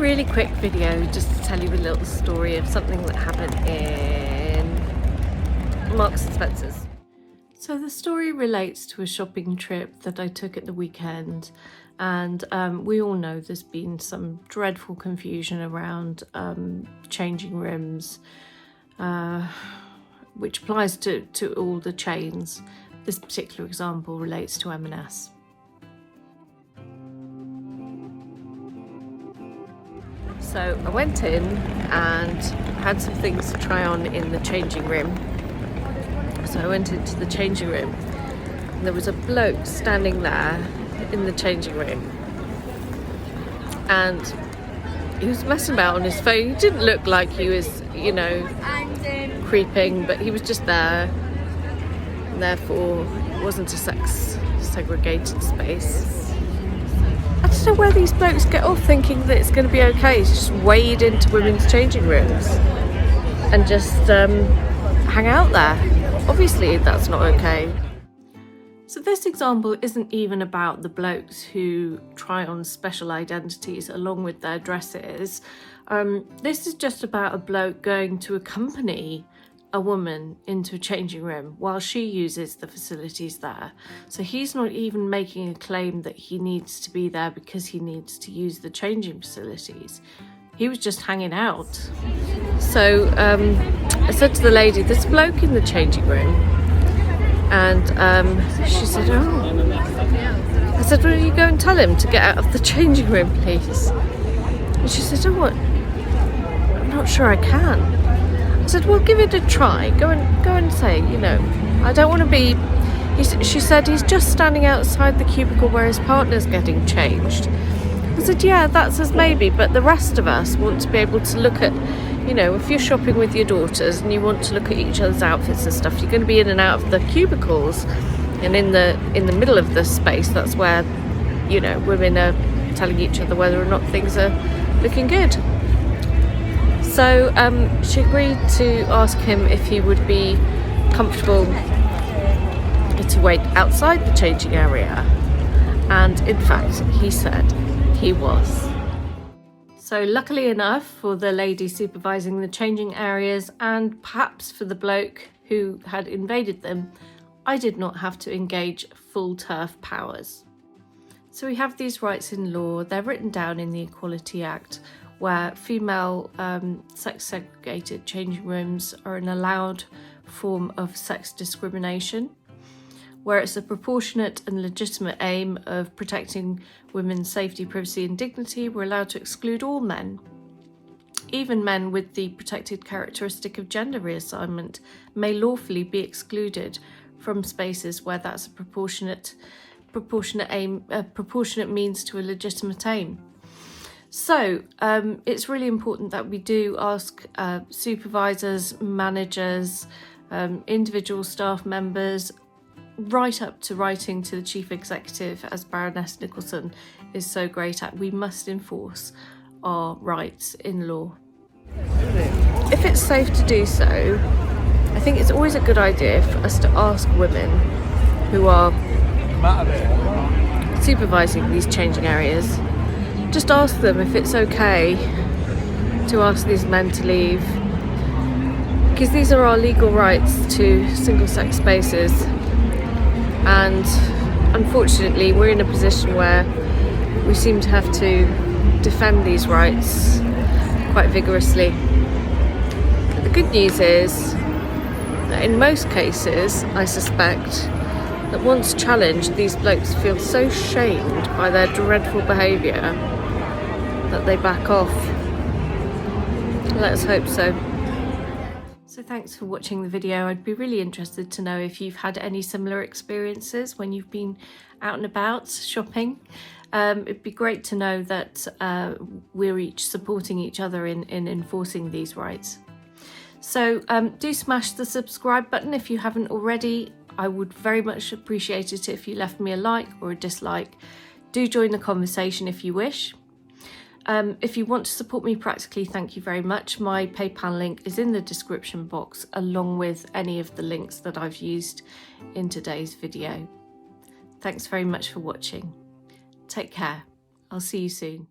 really quick video just to tell you a little story of something that happened in Marks and Spencer's. So the story relates to a shopping trip that I took at the weekend, and we all know there's been some dreadful confusion around changing rooms, which applies to all the chains. This particular example relates to M&S. So I went in and had some things to try on in the changing room. So I went into the changing room and there was a bloke standing there in the changing room, and he was messing about on his phone. He didn't look like he was, you know, creeping, but he was just there, and therefore it wasn't a sex segregated space. I don't know where these blokes get off thinking that it's going to be okay to just wade into women's changing rooms and just hang out there. Obviously that's not okay. So this example isn't even about the blokes who try on special identities along with their dresses. This is just about a bloke going to accompany a woman into a changing room while she uses the facilities there. So he's not even making a claim that he needs to be there because he needs to use the changing facilities. He was just hanging out. So I said to the lady, there's a bloke in the changing room, and she said, oh. I said, well, you go and tell him to get out of the changing room, please. And she said, oh, what? I'm not sure I can. I said, well, give it a try. Go and say, you know, I don't want to be... She said, he's just standing outside the cubicle where his partner's getting changed. I said, yeah, that's us maybe, but the rest of us want to be able to look at, you know, if you're shopping with your daughters and you want to look at each other's outfits and stuff, you're going to be in and out of the cubicles, and in the middle of the space, that's where, you know, women are telling each other whether or not things are looking good. So she agreed to ask him if he would be comfortable to wait outside the changing area, and in fact he said he was. So luckily enough for the lady supervising the changing areas, and perhaps for the bloke who had invaded them, I did not have to engage full turf powers. So we have these rights in law. They're written down in the Equality Act, where female sex segregated changing rooms are an allowed form of sex discrimination, where it's a proportionate and legitimate aim of protecting women's safety, privacy and dignity. We're allowed to exclude all men. Even men with the protected characteristic of gender reassignment may lawfully be excluded from spaces where that's a proportionate means to a legitimate aim. So it's really important that we do ask supervisors, managers, individual staff members, right up to writing to the chief executive, as Baroness Nicholson is so great at. We must enforce our rights in law. If it's safe to do so, I think it's always a good idea for us to ask women who are supervising these changing areas, just ask them if it's okay to ask these men to leave, because these are our legal rights to single-sex spaces. And unfortunately we're in a position where we seem to have to defend these rights quite vigorously. But the good news is that in most cases, I suspect that once challenged, these blokes feel so shamed by their dreadful behaviour that they back off. Let's hope so. So thanks for watching the video. I'd be really interested to know if you've had any similar experiences when you've been out and about shopping. It'd be great to know that we're each supporting each other in enforcing these rights. So do smash the subscribe button if you haven't already. I would very much appreciate it if you left me a like or a dislike. Do join the conversation if you wish. If you want to support me practically, thank you very much. My PayPal link is in the description box, along with any of the links that I've used in today's video. Thanks very much for watching. Take care. I'll see you soon.